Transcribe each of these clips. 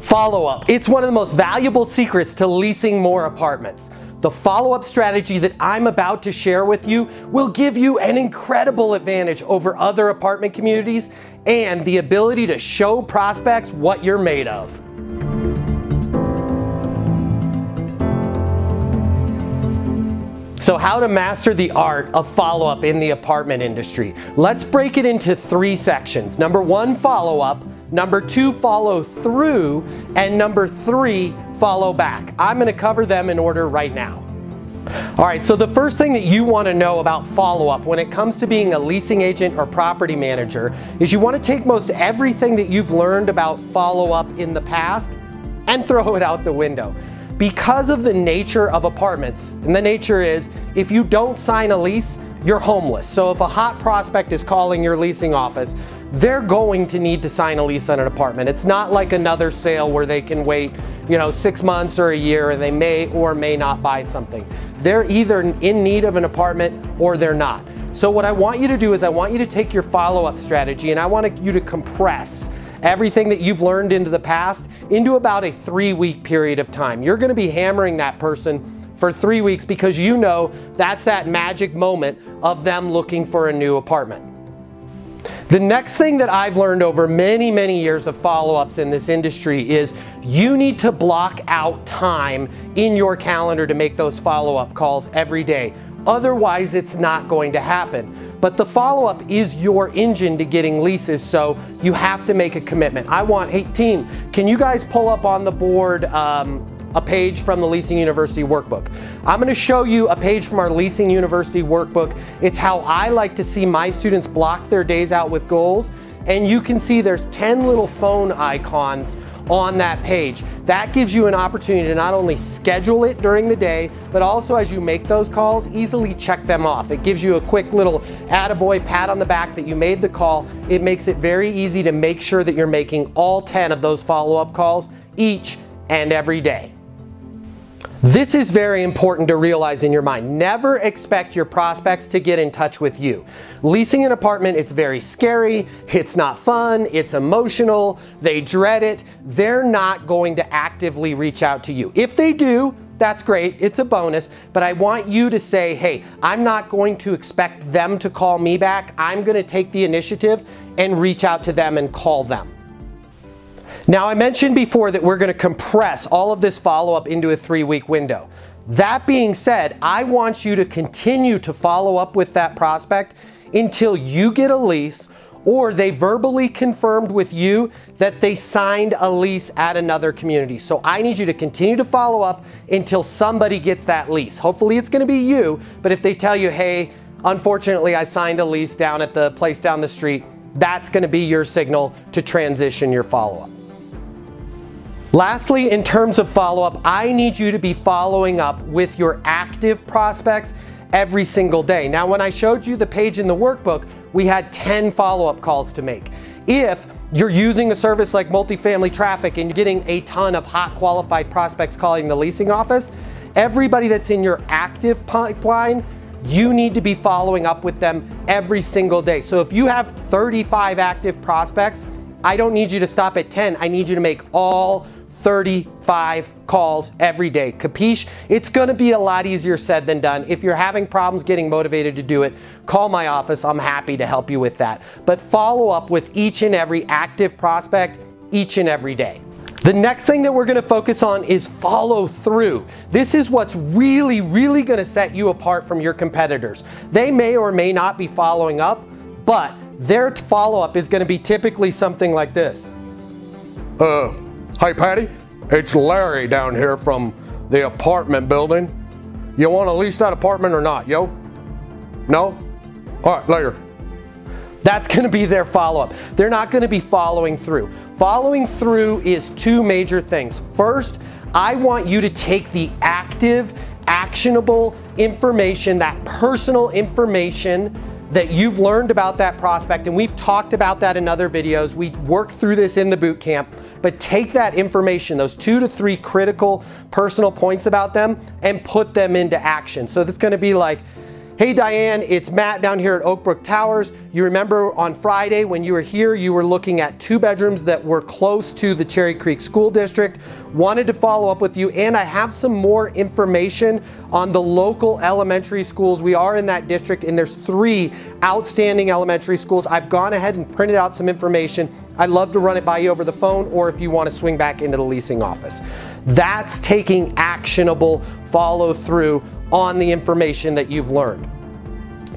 Follow-up. It's one of the most valuable secrets to leasing more apartments. The follow-up strategy that I'm about to share with you will give you an incredible advantage over other apartment communities and the ability to show prospects what you're made of. So how to master the art of follow-up in the apartment industry. Let's break it into 3 sections. Number 1, follow-up. Number 2, follow through. And number 3, follow back. I'm going to cover them in order right now. All right, so the first thing that you want to know about follow-up when it comes to being a leasing agent or property manager is you want to take most everything that you've learned about follow-up in the past and throw it out the window. Because of the nature of apartments, and the nature is if you don't sign a lease, you're homeless. So if a hot prospect is calling your leasing office, they're going to need to sign a lease on an apartment. It's not like another sale where they can wait, 6 months or a year and they may or may not buy something. They're either in need of an apartment or they're not. So what I want you to do is I want you to take your follow-up strategy and I want you to compress everything that you've learned into the past into about a 3-week period of time. You're going to be hammering that person for 3 weeks because you know that's that magic moment of them looking for a new apartment. The next thing that I've learned over many, many years of follow-ups in this industry is you need to block out time in your calendar to make those follow-up calls every day. Otherwise, it's not going to happen. But the follow-up is your engine to getting leases, so you have to make a commitment. Hey team, can you guys pull up on the board a page from the Leasing University workbook? I'm going to show you a page from our Leasing University workbook. It's how I like to see my students block their days out with goals. And you can see there's 10 little phone icons on that page. That gives you an opportunity to not only schedule it during the day, but also as you make those calls, easily check them off. It gives you a quick little attaboy pat on the back that you made the call. It makes it very easy to make sure that you're making all 10 of those follow-up calls each and every day. This is very important to realize in your mind. Never expect your prospects to get in touch with you. Leasing an apartment, it's very scary, it's not fun, it's emotional, they dread it. They're not going to actively reach out to you. If they do, that's great, it's a bonus, but I want you to say, hey, I'm not going to expect them to call me back. I'm going to take the initiative and reach out to them and call them. Now, I mentioned before that we're going to compress all of this follow-up into a 3-week window. That being said, I want you to continue to follow up with that prospect until you get a lease or they verbally confirmed with you that they signed a lease at another community. So I need you to continue to follow up until somebody gets that lease. Hopefully it's going to be you, but if they tell you, hey, unfortunately I signed a lease down at the place down the street, that's going to be your signal to transition your follow-up. Lastly, in terms of follow-up, I need you to be following up with your active prospects every single day. Now, when I showed you the page in the workbook, we had 10 follow-up calls to make. If you're using a service like multifamily traffic and you're getting a ton of hot qualified prospects calling the leasing office, everybody that's in your active pipeline, you need to be following up with them every single day. So if you have 35 active prospects, I don't need you to stop at 10. I need you to make all 35 calls every day. Capiche? It's going to be a lot easier said than done. If you're having problems getting motivated to do it, call my office. I'm happy to help you with that. But follow up with each and every active prospect each and every day. The next thing that we're going to focus on is follow through. This is what's really, really going to set you apart from your competitors. They may or may not be following up, but their follow-up is going to be typically something like this. Hey Patty, it's Larry down here from the apartment building. You want to lease that apartment or not, yo? No? All right, later. That's going to be their follow-up. They're not going to be following through. Following through is 2 major things. First, I want you to take the active, actionable information, that personal information that you've learned about that prospect, and we've talked about that in other videos. We work through this in the boot camp, but take that information, those 2 to 3 critical personal points about them, and put them into action. So that's going to be like, hey Diane, it's Matt down here at Oakbrook Towers. You remember on Friday when you were here, you were looking at 2 bedrooms that were close to the Cherry Creek School District. Wanted to follow up with you, and I have some more information on the local elementary schools. We are in that district, and there's 3 outstanding elementary schools. I've gone ahead and printed out some information. I'd love to run it by you over the phone, or if you want to swing back into the leasing office. That's taking actionable follow through on the information that you've learned.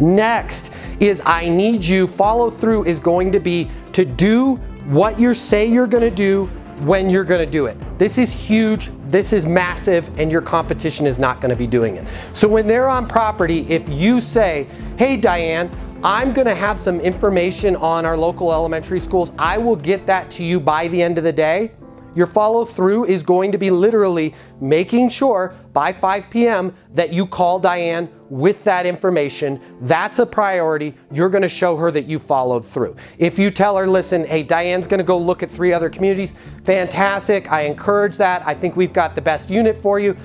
Next is I need you, follow through is going to be to do what you say you're going to do when you're going to do it. This is huge, this is massive, and your competition is not going to be doing it. So when they're on property, if you say, hey Diane, I'm going to have some information on our local elementary schools, I will get that to you by the end of the day. Your follow through is going to be literally making sure by 5 p.m. that you call Diane with that information. That's a priority. You're going to show her that you followed through. If you tell her, listen, hey, Diane's going to go look at 3 other communities, fantastic. I encourage that. I think we've got the best unit for you.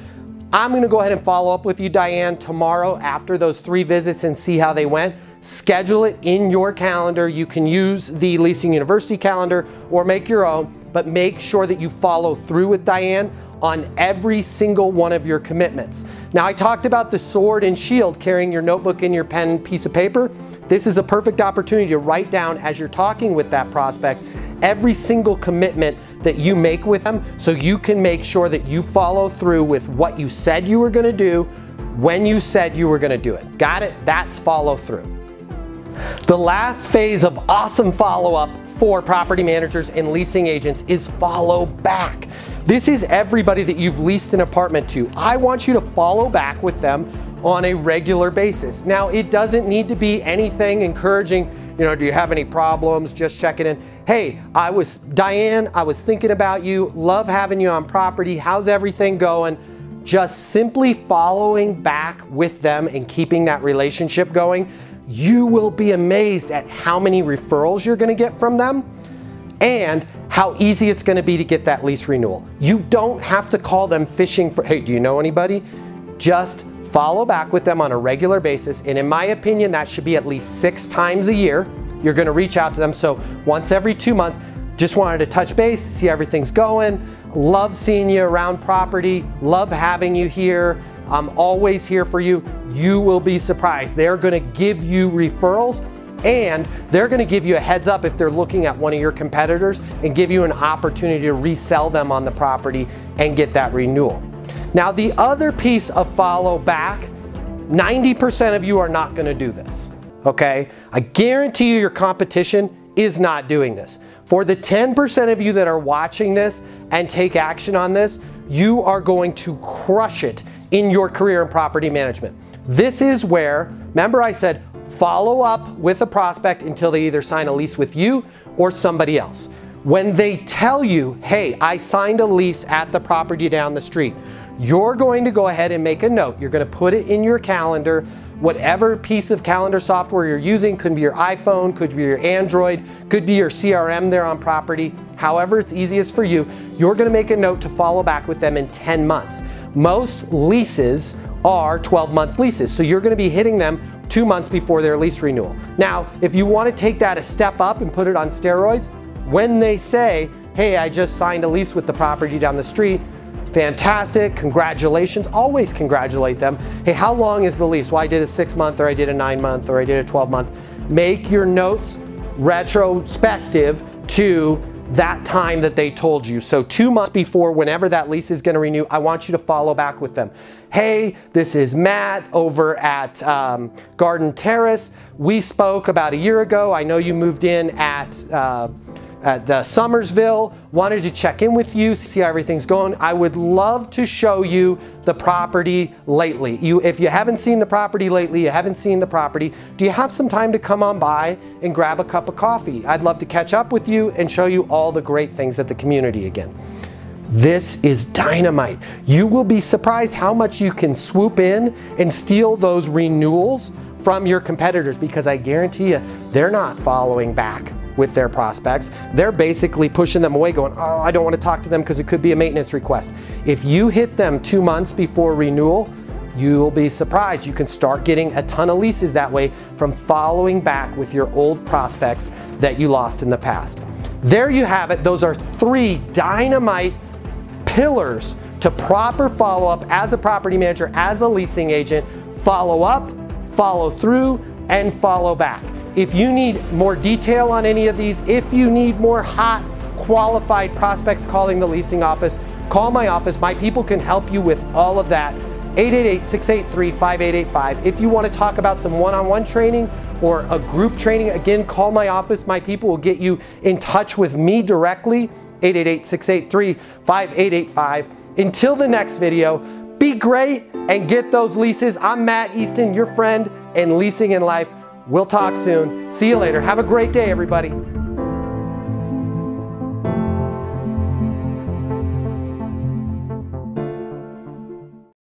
I'm going to go ahead and follow up with you, Diane, tomorrow after those 3 visits and see how they went. Schedule it in your calendar. You can use the Leasing University calendar or make your own, but make sure that you follow through with Diane on every single one of your commitments. Now, I talked about the sword and shield, carrying your notebook and your pen and piece of paper. This is a perfect opportunity to write down as you're talking with that prospect every single commitment that you make with them, so you can make sure that you follow through with what you said you were going to do when you said you were going to do it. Got it? That's follow through. The last phase of awesome follow-up for property managers and leasing agents is follow back. This is everybody that you've leased an apartment to. I want you to follow back with them on a regular basis. Now, it doesn't need to be anything encouraging, you know, do you have any problems, just checking in. Hey, Diane, I was thinking about you, love having you on property, how's everything going? Just simply following back with them and keeping that relationship going. You will be amazed at how many referrals you're going to get from them and how easy it's going to be to get that lease renewal. You don't have to call them fishing for, hey, do you know anybody? Just follow back with them on a regular basis. And in my opinion, that should be at least 6 times a year. You're going to reach out to them. So once every 2 months, just wanted to touch base, see how everything's going. Love seeing you around property. Love having you here. I'm always here for you. You will be surprised. They're going to give you referrals, and they're going to give you a heads up if they're looking at one of your competitors and give you an opportunity to resell them on the property and get that renewal. Now, the other piece of follow back, 90% of you are not going to do this, okay? I guarantee you your competition is not doing this. For the 10% of you that are watching this and take action on this, you are going to crush it in your career in property management. This is where, remember I said, follow up with a prospect until they either sign a lease with you or somebody else. When they tell you, hey, I signed a lease at the property down the street, you're going to go ahead and make a note. You're going to put it in your calendar. Whatever piece of calendar software you're using, could be your iPhone, could be your Android, could be your CRM there on property. However it's easiest for you, you're going to make a note to follow back with them in 10 months. Most leases are 12-month leases, so you're going to be hitting them 2 months before their lease renewal. Now, if you want to take that a step up and put it on steroids, when they say, hey, I just signed a lease with the property down the street, fantastic, congratulations, always congratulate them. Hey, how long is the lease? Well, I did a 6-month, or I did a 9-month, or I did a 12-month. Make your notes retrospective to that time that they told you. So 2 months before, whenever that lease is going to renew, I want you to follow back with them. Hey, this is Matt over at Garden Terrace. We spoke about a year ago. I know you moved in at the Summersville. Wanted to check in with you, see how everything's going. I would love to show you the property lately. If you haven't seen the property lately, you haven't seen the property, do you have some time to come on by and grab a cup of coffee? I'd love to catch up with you and show you all the great things at the community again. This is dynamite. You will be surprised how much you can swoop in and steal those renewals from your competitors, because I guarantee you, they're not following back with their prospects. They're basically pushing them away going, oh, I don't want to talk to them because it could be a maintenance request. If you hit them 2 months before renewal, you'll be surprised. You can start getting a ton of leases that way from following back with your old prospects that you lost in the past. There you have it. Those are 3 dynamite pillars to proper follow-up as a property manager, as a leasing agent. Follow up, follow through, and follow back. If you need more detail on any of these, if you need more hot, qualified prospects calling the leasing office, call my office. My people can help you with all of that. 888-683-5885. If you want to talk about some one-on-one training or a group training, again, call my office. My people will get you in touch with me directly. 888-683-5885. Until the next video, be great and get those leases. I'm Matt Easton, your friend in Leasing in Life. We'll talk soon. See you later. Have a great day, everybody.